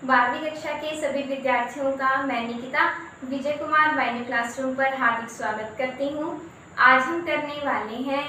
12वीं कक्षा के सभी विद्यार्थियों का मैं निकिता विजय कुमार वाइनी क्लासरूम पर हार्दिक स्वागत करती हूँ। आज हम करने वाले हैं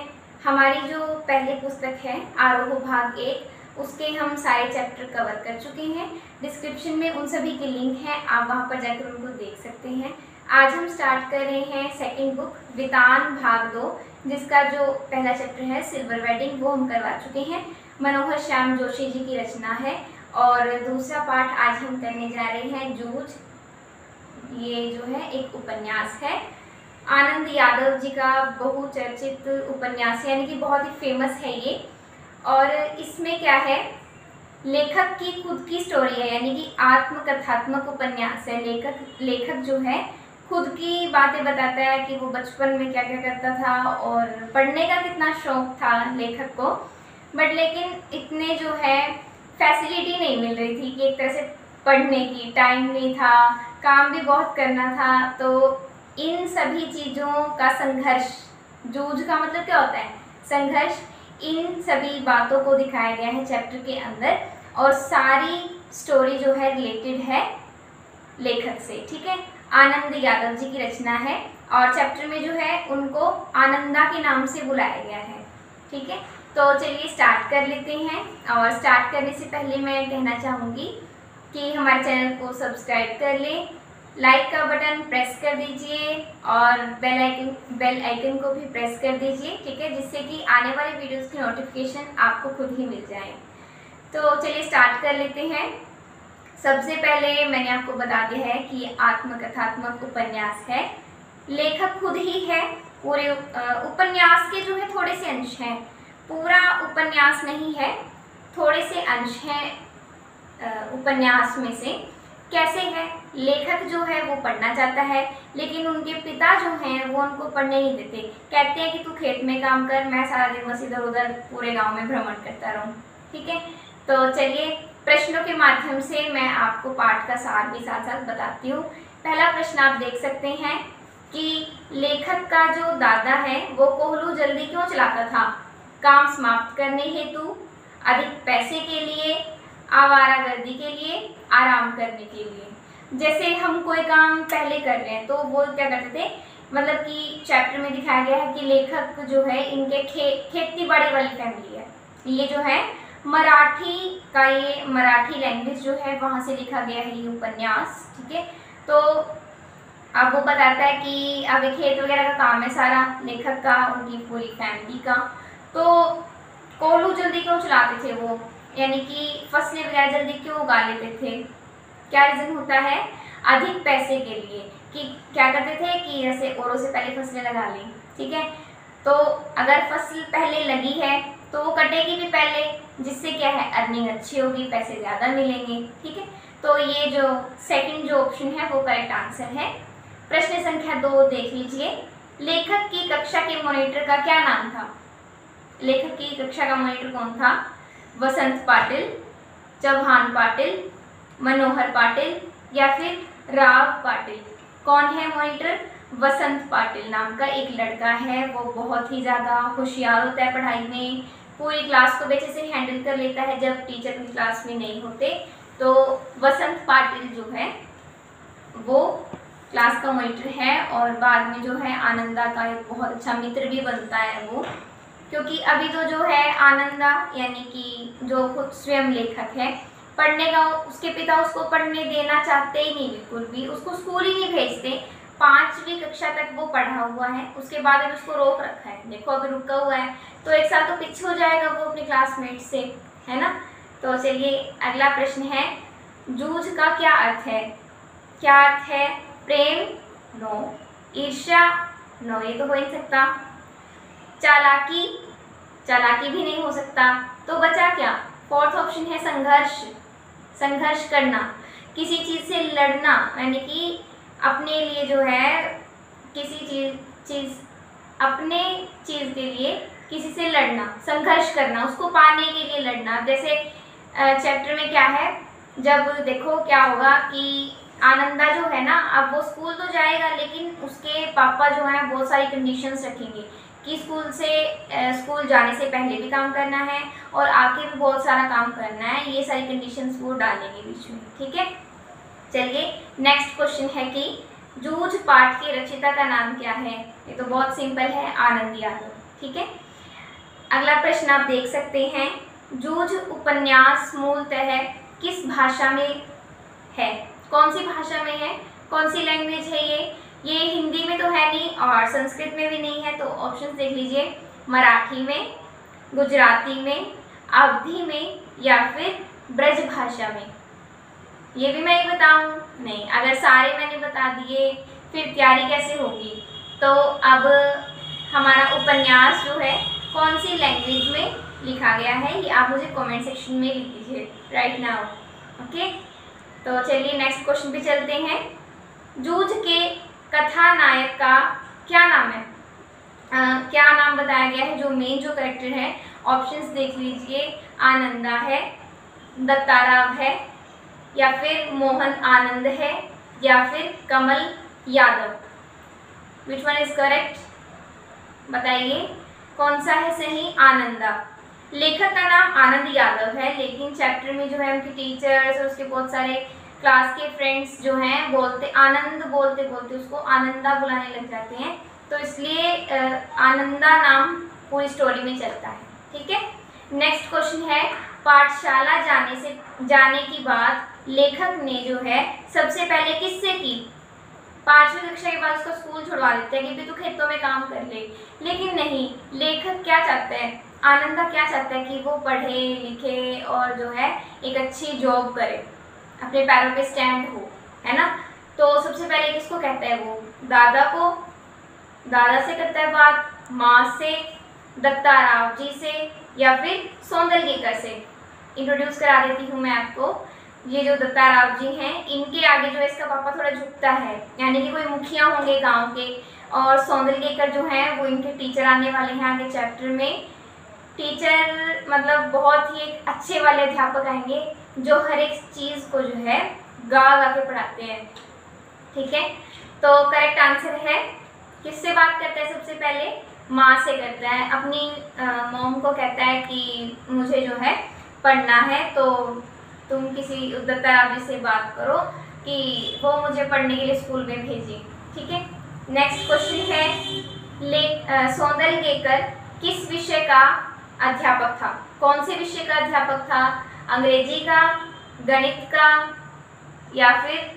हमारी जो पहली पुस्तक है आरोह भाग 1, उसके हम सारे चैप्टर कवर कर चुके हैं। डिस्क्रिप्शन में उन सभी के लिंक हैं, आप वहाँ पर जाकर उनको देख सकते हैं। आज हम स्टार्ट कर रहे हैं सेकंड बुक वितान भाग 2, जिसका जो पहला चैप्टर है सिल्वर वेडिंग वो हम करवा चुके हैं। मनोहर श्याम जोशी जी की रचना है। और दूसरा पाठ आज हम करने जा रहे हैं जूझ। ये जो है एक उपन्यास है, आनंद यादव जी का बहुचर्चित उपन्यास है, यानी कि बहुत ही फेमस है ये। और इसमें क्या है, लेखक की खुद की स्टोरी है, यानी कि आत्मकथात्मक उपन्यास है। लेखक जो है खुद की बातें बताता है कि वो बचपन में क्या क्या करता था और पढ़ने का कितना शौक था लेखक को, बट लेकिन इतने जो है फैसिलिटी नहीं मिल रही थी कि एक तरह से पढ़ने की, टाइम नहीं था, काम भी बहुत करना था। तो इन सभी चीज़ों का संघर्ष, जूझ का मतलब क्या होता है, संघर्ष, इन सभी बातों को दिखाया गया है चैप्टर के अंदर। और सारी स्टोरी जो है रिलेटेड है लेखक से, ठीक है। आनंद यादव जी की रचना है और चैप्टर में जो है उनको आनंदा के नाम से बुलाया गया है, ठीक है। तो चलिए स्टार्ट कर लेते हैं। और स्टार्ट करने से पहले मैं कहना चाहूँगी कि हमारे चैनल को सब्सक्राइब कर लें, लाइक का बटन प्रेस कर दीजिए और बेल आइकन को भी प्रेस कर दीजिए, ठीक है, जिससे कि आने वाले वीडियोस की नोटिफिकेशन आपको खुद ही मिल जाए। तो चलिए स्टार्ट कर लेते हैं। सबसे पहले मैंने आपको बता दिया है कि आत्मकथात्मक उपन्यास है, लेखक खुद ही है। पूरे उपन्यास के जो है थोड़े से अंश हैं, पूरा उपन्यास नहीं है, थोड़े से अंश हैं उपन्यास में से। कैसे है, लेखक जो है वो पढ़ना चाहता है, लेकिन उनके पिता जो हैं वो उनको पढ़ने नहीं देते। कहते हैं कि तू खेत में काम कर, मैं सारा दिन बस इधर उधर पूरे गांव में भ्रमण करता रहूं, ठीक है। तो चलिए प्रश्नों के माध्यम से मैं आपको पाठ का सार भी साथ साथ बताती हूँ। पहला प्रश्न आप देख सकते हैं कि लेखक का जो दादा है वो कोहलू जल्दी क्यों चलाता था? काम समाप्त करने हेतु, अधिक पैसे के लिए, आवारागर्दी के लिए, आराम करने के लिए। जैसे हम कोई काम पहले कर रहे हैं तो वो क्या करते थे, मतलब कि चैप्टर में दिखाया गया है कि लेखक जो है इनके खेती बाड़ी वाली फैमिली है। ये जो है मराठी का, ये मराठी लैंग्वेज जो है वहाँ से लिखा गया है ये उपन्यास, ठीक है। तो अब वो बताता है कि अब खेत वगैरह का काम है सारा लेखक का, उनकी पूरी फैमिली का। तो कोहलू जल्दी क्यों चलाते थे वो, यानी कि फसलें वगैरह जल्दी क्यों उगा लेते थे? क्या रीज़न होता है? अधिक पैसे के लिए। कि क्या करते थे कि जैसे औरों से पहले फसलें लगा ली, ठीक है, तो अगर फसल पहले लगी है तो वो कटेगी भी पहले, जिससे क्या है अर्निंग अच्छी होगी, पैसे ज़्यादा मिलेंगे, ठीक है। तो ये जो सेकंड जो ऑप्शन है वो करेक्ट आंसर है। प्रश्न संख्या 2 देख लीजिए। लेखक की कक्षा के मॉनिटर का क्या नाम था? लेखक की कक्षा का मॉनिटर कौन था? वसंत पाटिल, चौहान पाटिल, मनोहर पाटिल या फिर राव पाटिल? कौन है मॉनिटर? वसंत पाटिल नाम का एक लड़का है, वो बहुत ही ज़्यादा होशियार होता है पढ़ाई में, पूरी क्लास को अच्छे से हैंडल कर लेता है जब टीचर की क्लास में नहीं होते। तो वसंत पाटिल जो है वो क्लास का मॉनिटर है और बाद में जो है आनंदा का एक बहुत अच्छा मित्र भी बनता है वो, क्योंकि अभी तो जो है आनंदा यानी कि जो खुद स्वयं लेखक है, पढ़ने का उसके पिता उसको पढ़ने देना चाहते ही नहीं, बिल्कुल भी उसको स्कूल ही नहीं भेजते। 5वीं कक्षा तक वो पढ़ा हुआ है, उसके बाद अभी उसको रोक रखा है, देखो अभी रुका हुआ है, तो एक साल तो पीछे हो जाएगा वो अपने क्लासमेट से, है ना। तो चलिए अगला प्रश्न है, जूझ का क्या अर्थ है? क्या अर्थ है? प्रेम? नो। ईर्ष्या? नो, ये तो हो नहीं सकता। चालाकी? चालाकी भी नहीं हो सकता। तो बचा क्या? फोर्थ ऑप्शन है संघर्ष, संघर्ष करना, किसी चीज़ से लड़ना, यानी कि अपने लिए जो है किसी चीज़ अपने चीज़ के लिए किसी से लड़ना, संघर्ष करना, उसको पाने के लिए लड़ना। जैसे चैप्टर में क्या है, जब देखो क्या होगा कि आनंदा जो है ना, अब वो स्कूल तो जाएगा लेकिन उसके पापा जो हैं बहुत सारी कंडीशंस रखेंगे कि स्कूल जाने से पहले भी काम करना है और आके भी बहुत सारा काम करना है, ये सारी कंडीशंस वो डालेंगे बीच में, ठीक है। चलिए नेक्स्ट क्वेश्चन है कि जूझ पाठ के रचयिता का नाम क्या है। ये तो बहुत सिंपल है, आनंद यादव, ठीक है। अगला प्रश्न आप देख सकते हैं, जूझ उपन्यास मूलतः किस भाषा में है, कौन सी भाषा में है, कौन सी लैंग्वेज है ये हिंदी में तो है नहीं और संस्कृत में भी नहीं है, तो ऑप्शंस देख लीजिए, मराठी में, गुजराती में, अवधी में या फिर ब्रज भाषा में। ये भी मैं ही बताऊं? नहीं, अगर सारे मैंने बता दिए फिर तैयारी कैसे होगी। तो अब हमारा उपन्यास जो है कौन सी लैंग्वेज में लिखा गया है ये आप मुझे कमेंट सेक्शन में लिख दीजिए राइट नाउ, ओके। तो चलिए नेक्स्ट क्वेश्चन पे चलते हैं। जूझ के कथानायक का क्या नाम है, क्या नाम बताया गया है, जो मेन जो कैरेक्टर है, ऑप्शंस देख लीजिए, आनंदा है, दत्ताराव है, या फिर मोहन आनंद है, या फिर Kamal Yadav. Which one is correct, बताइए कौन सा है सही। आनंदा। लेखक का नाम आनंद यादव है, लेकिन चैप्टर में जो है उनके टीचर्स और उसके बहुत सारे क्लास के फ्रेंड्स जो हैं आनंद बोलते बोलते उसको आनंदा बुलाने लग जाते हैं, तो इसलिए आनंदा नाम पूरी स्टोरी में चलता है, ठीक है। नेक्स्ट क्वेश्चन है, पाठशाला जाने की बात लेखक ने जो है सबसे पहले किससे की। 5वीं कक्षा के बाद उसको स्कूल छुड़वा देते हैं कि तू खेतों में काम कर ले, लेकिन नहीं, लेखक क्या चाहता है, आनंदा क्या चाहता है कि वो पढ़े लिखे और जो है एक अच्छी जॉब करे, अपने पैरों पे स्टैंड हो, है ना। तो सबसे पहले किसको कहता है वो, दादा को, दादा से करता है बात, माँ से, दत्ताराव जी से, या फिर सौंदरगेकर से। इंट्रोड्यूस करा देती हूँ मैं आपको, ये जो दत्ताराव जी हैं इनके आगे जो है इसका पापा थोड़ा झुकता है, यानी कि कोई मुखिया होंगे गांव के, और सौंदरगेकर जो हैं वो इनके टीचर आने वाले हैं आगे चैप्टर में। टीचर मतलब बहुत ही एक अच्छे वाले अध्यापक आएंगे जो हर एक चीज़ को जो है गा गा के पढ़ाते हैं, ठीक है। तो करेक्ट आंसर है, किससे बात करता है सबसे पहले, माँ से करता है, अपनी मॉम को कहता है कि मुझे जो है पढ़ना है, तो तुम किसी दत्ताराव जी से बात करो कि वो मुझे पढ़ने के लिए स्कूल में भेजे, ठीक है। नेक्स्ट क्वेश्चन है, सौंदरगेकर किस विषय का अध्यापक था, कौन से विषय का अध्यापक था, अंग्रेजी का, गणित का, या फिर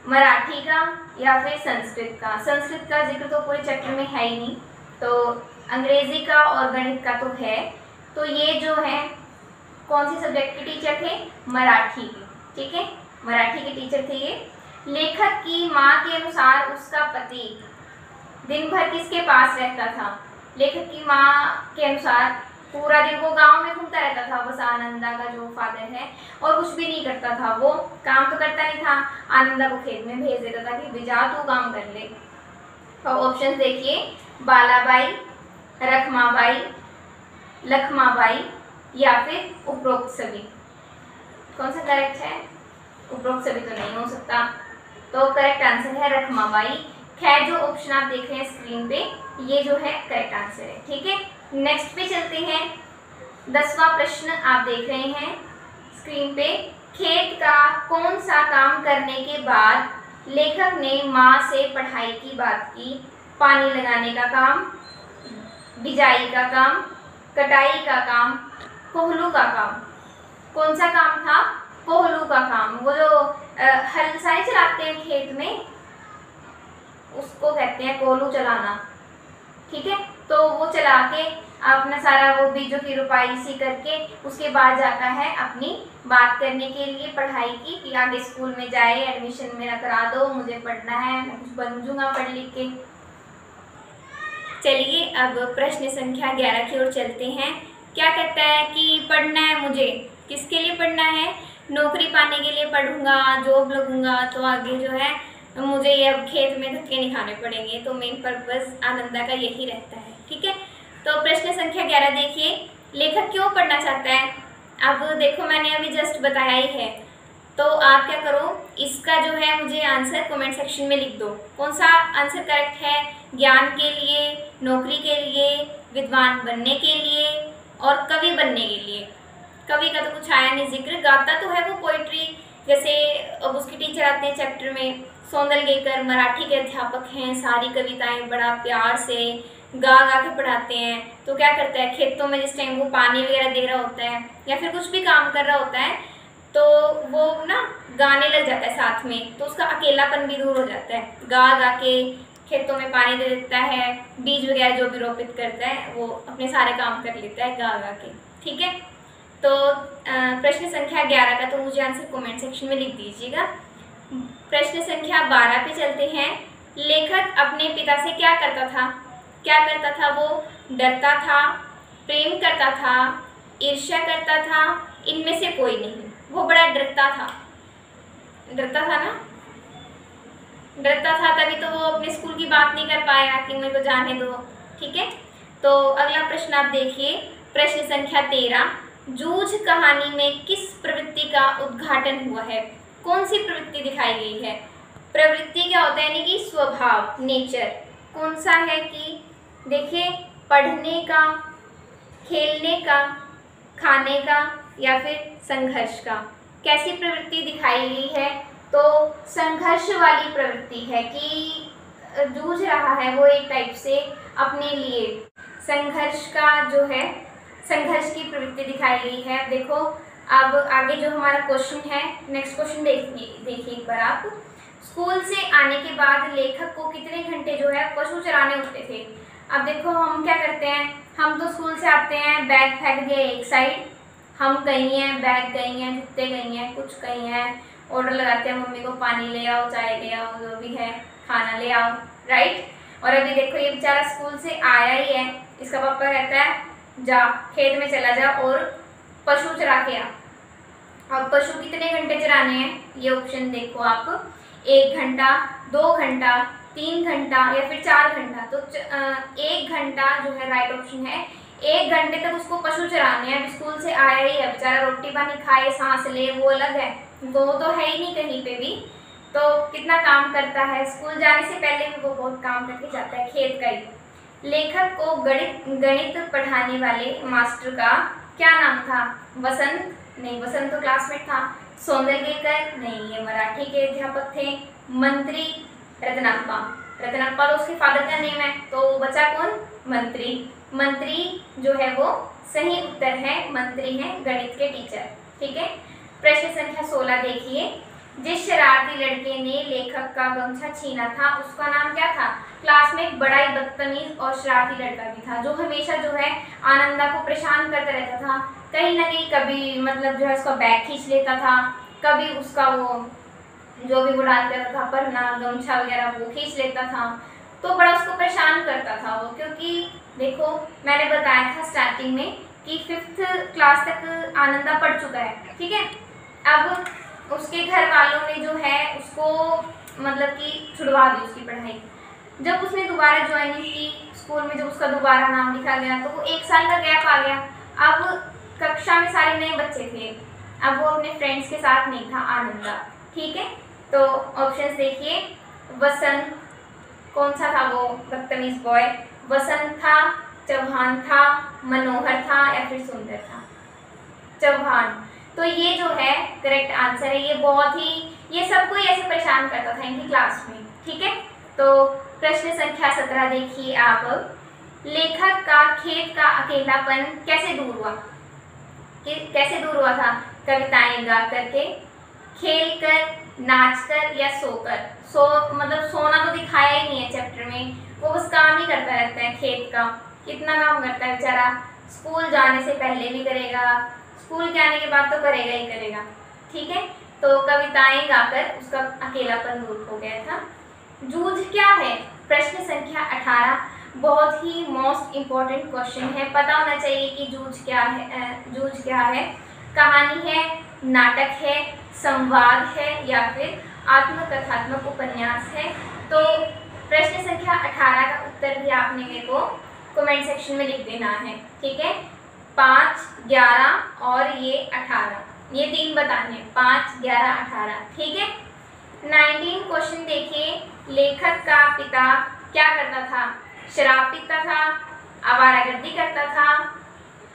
मराठी का, या फिर संस्कृत का। संस्कृत का जिक्र तो पूरे चैप्टर में है ही नहीं, तो अंग्रेजी का और गणित का तो है। तो ये जो है कौन सी सब्जेक्ट के टीचर थे, मराठी के, ठीक है, मराठी के टीचर थे ये। लेखक की माँ के अनुसार उसका पति दिन भर किसके पास रहता था, लेखक की माँ के अनुसार पूरा दिन वो गांव में घूमता रहता था, बस आनंदा का जो फादर है, और कुछ भी नहीं करता था, वो काम तो करता नहीं था, आनंदा को खेत में भेज देता था कि जा तू काम कर ले। तो ऑप्शन देखिए, बालाबाई, रखमाबाई, लखमाबाई, या फिर उपरोक्त सभी। कौन सा करेक्ट है, उपरोक्त सभी तो नहीं हो सकता, तो करेक्ट आंसर है रखमाबाई। खैर जो ऑप्शन आप देख रहे हैं स्क्रीन पे ये जो है करेक्ट आंसर है, ठीक है। नेक्स्ट पे चलते हैं, 10वां प्रश्न आप देख रहे हैं स्क्रीन पे, खेत का कौन सा काम करने के बाद लेखक ने माँ से पढ़ाई की बात की। पानी लगाने का काम, बिजाई का काम, कटाई का काम, कोहलू का काम। कौन सा काम था, कोहलू का काम, वो जो हल सारे चलाते हैं खेत में उसको कहते हैं कोहलू चलाना, ठीक है। तो वो चला के अपना सारा वो बीजों की रुपाई सी करके उसके बाद जाता है अपनी बात करने के लिए पढ़ाई की कि आगे स्कूल में जाए, एडमिशन मेरा करा दो, मुझे पढ़ना है, मैं कुछ बन जूँगा पढ़ लिख के। चलिए अब प्रश्न संख्या 11 की ओर चलते हैं। क्या कहता है कि पढ़ना है मुझे, किसके लिए पढ़ना है, नौकरी पाने के लिए पढ़ूंगा, जॉब लगूंगा तो आगे जो है मुझे ये अब खेत में धक्के नहीं खाने पड़ेंगे, तो मेन पर्पस आनंदा का यही रहता है, ठीक है। तो प्रश्न संख्या 11 देखिए, लेखक क्यों पढ़ना चाहता है। अब देखो मैंने अभी जस्ट बताया ही है, तो आप क्या करो, इसका जो है मुझे आंसर कमेंट सेक्शन में लिख दो। कौन सा आंसर करेक्ट है, ज्ञान के लिए, नौकरी के लिए, विद्वान बनने के लिए और कवि बनने के लिए। कवि का तो कुछ आया नहीं जिक्र, गाता तो है वो पोइट्री, जैसे अब उसकी टीचर आते हैं चैप्टर में, सौंदलगेकर मराठी के अध्यापक हैं, सारी कविताएं बड़ा प्यार से गा गा के पढ़ाते हैं। तो क्या करता है, खेतों में जिस टाइम वो पानी वगैरह दे रहा होता है या फिर कुछ भी काम कर रहा होता है तो वो ना गाने लग जाता है साथ में, तो उसका अकेलापन भी दूर हो जाता है। गा गा के खेतों में पानी दे देता है, बीज वगैरह जो भी रोपित करता है वो अपने सारे काम कर लेता है गा गा के। ठीक है, तो प्रश्न संख्या 11 का तो मुझे आंसर कमेंट सेक्शन में लिख दीजिएगा। प्रश्न संख्या 12 पे चलते हैं। लेखक अपने पिता से क्या करता था? क्या करता था वो? डरता था, प्रेम करता था, ईर्ष्या करता था, इनमें से कोई नहीं। वो बड़ा डरता था। डरता था ना, डरता था, तभी तो वो अपने स्कूल की बात नहीं कर पाया कि मेरे को जाने दो। ठीक है, तो अगला प्रश्न आप देखिए, प्रश्न संख्या 13। जूझ कहानी में किस प्रवृत्ति का उद्घाटन हुआ है? कौन सी प्रवृत्ति दिखाई गई है? प्रवृत्ति क्या होता है, यानी कि स्वभाव, नेचर। कौन सा है कि देखिए, पढ़ने का, खेलने का, खाने का या फिर संघर्ष का। कैसी प्रवृत्ति दिखाई गई है? तो संघर्ष वाली प्रवृत्ति है कि जूझ रहा है वो एक टाइप से अपने लिए। संघर्ष का जो है, संघर्ष की प्रवृत्ति दिखाई गई है। देखो अब आगे जो हमारा क्वेश्चन है, नेक्स्ट क्वेश्चन देखिए एक बार आप। स्कूल से आने के बाद लेखक को कितने घंटे जो है पशु चराने होते थे? अब देखो हम क्या करते हैं, हम तो स्कूल से आते हैं, बैग फेंक दिया एक साइड, हम गई हैं, बैग गई हैं, जूते गई हैं, कुछ गई हैं, ऑर्डर लगाते हैं मम्मी को, पानी ले आओ, चाय ले आओ, जो भी है खाना ले आओ, राइट। और अभी देखो ये बेचारा स्कूल से आया ही है, इसका पापा कहता है जा खेत में चला जा और पशु चरा के आ। अब पशु कितने घंटे चराने हैं, ये ऑप्शन देखो आप, 1 घंटा, 2 घंटा, 3 घंटा या फिर 4 घंटा। तो 1 घंटा जो है राइट ऑप्शन है। 1 घंटे तक उसको पशु चराने हैं। स्कूल से आया ही है बेचारा, रोटी पानी खाए, सांस ले, वो अलग है, वो तो है ही नहीं कहीं पे भी। तो कितना काम करता है, स्कूल जाने से पहले भी वो बहुत काम करके जाता है, खेत का ही। लेखक को गणित पढ़ाने वाले मास्टर का क्या नाम था? वसंत नहीं, वसंत तो क्लासमेट था। सौंदलगेकर नहीं, ये मराठी के अध्यापक थे। मंत्री रत्नप्पा, रत्नप्पा तो उसके फादर का नेम है, तो बचा कौन? मंत्री। मंत्री जो है वो सही उत्तर है, मंत्री हैं गणित के टीचर। ठीक है, प्रश्न संख्या 16 देखिए। जिस शरारती लड़के ने लेखक का गमछा छीना था उसका नाम क्या था? क्लास में एक बड़ा ही बदतमीज और शरारती लड़का भी था, जो हमेशा जो है आनंदा को परेशान करता रहता था। कहीं ना कहीं कभी मतलब जो है उसका बैग खींच लेता था, कभी उसका वो जो भी वो डालता था पन्ना गमछा वगैरह वो खींच लेता था, तो बड़ा उसको परेशान करता था वो। क्योंकि देखो मैंने बताया था स्टार्टिंग में कि 5th क्लास तक आनंदा पढ़ चुका है। ठीक है, अब उसके घर वालों ने जो है उसको मतलब कि छुड़वा दी उसकी पढ़ाई। जब उसने दोबारा ज्वाइनिंग की स्कूल में, जब उसका दोबारा नाम लिखा गया तो वो 1 साल का गैप आ गया। अब कक्षा में सारे नए बच्चे थे, अब वो अपने फ्रेंड्स के साथ नहीं था आनंदा। ठीक है, तो ऑप्शंस देखिए। वसंत, कौन सा था वो बदतमीज बॉय? वसंत था, चौहान था, मनोहर था या फिर सुंदर था? चौहान। तो ये जो है करेक्ट आंसर है। ये बहुत ही, ये सबको ऐसे परेशान करता था इनकी क्लास में। ठीक है, तो प्रश्न संख्या 17 देखिए आप। लेखक का खेत का अकेलापन कैसे दूर हुआ? कैसे दूर हुआ था? कविताएं गा करके, खेल कर, नाच कर या सोकर? मतलब सोना तो दिखाया ही नहीं है चैप्टर में, वो बस काम ही करता रहता है खेत का। कितना काम करता है बेचारा, स्कूल जाने से पहले भी करेगा, स्कूल के आने के बाद तो करेगा ही करेगा। ठीक है, तो कविताएं गाकर उसका अकेलापन दूर हो गया था। जूझ क्या है? प्रश्न संख्या 18 बहुत ही मोस्ट इम्पॉर्टेंट क्वेश्चन है, पता होना चाहिए कि जूझ क्या है। जूझ क्या है? कहानी है, नाटक है, संवाद है या फिर आत्मकथात्मक उपन्यास है? तो प्रश्न संख्या 18 का उत्तर भी आपने मेरे को कमेंट सेक्शन में लिख देना है। ठीक है, 5, 11 और ये 18, ये 3 बताने हैं, 5, 11, 18। ठीक है, 19 क्वेश्चन देखिए। लेखक का पिता क्या करता था? शराब पीता था, आवारागर्दी करता था,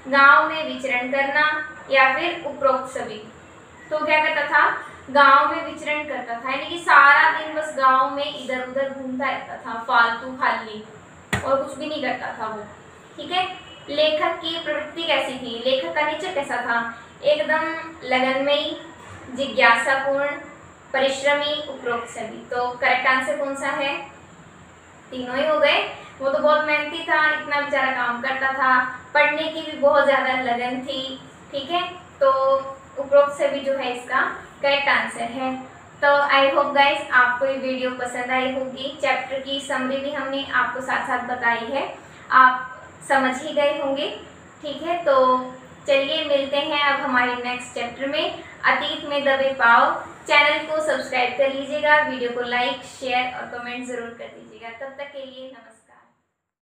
गांव में विचरण करना, या फिर उपरोक्त सभी। तो क्या करता था, गांव में विचरण करता था, यानी कि सारा दिन बस गांव में इधर उधर घूमता रहता था, फालतू खाली, और कुछ भी नहीं करता था वो। ठीक है। लेखक की प्रवृत्ति कैसी थी, लेखक का नेचर कैसा था, एकदम लगनमयी, जिज्ञासापूर्ण, परिश्रमी, उपरोक्त सभी। तो करेक्ट आंसर कौन सा है, तीनों ही हो गए। वो तो बहुत मेहनती था, इतना बेचारा काम करता था, पढ़ने की भी बहुत ज़्यादा लगन थी। ठीक है, तो उपरोक्त सभी जो है इसका करेक्ट आंसर है। तो आई होप गाइस आपको ये वीडियो पसंद आई होगी। चैप्टर की समरी भी हमने आपको साथ साथ बताई है, आप समझ ही गए होंगे। ठीक है, तो चलिए मिलते हैं अब हमारे नेक्स्ट चैप्टर में, अतीत में दबे पाँव। चैनल को सब्सक्राइब कर लीजिएगा, वीडियो को लाइक शेयर और कमेंट ज़रूर कर दीजिएगा। तब तक के लिए नमस्कार।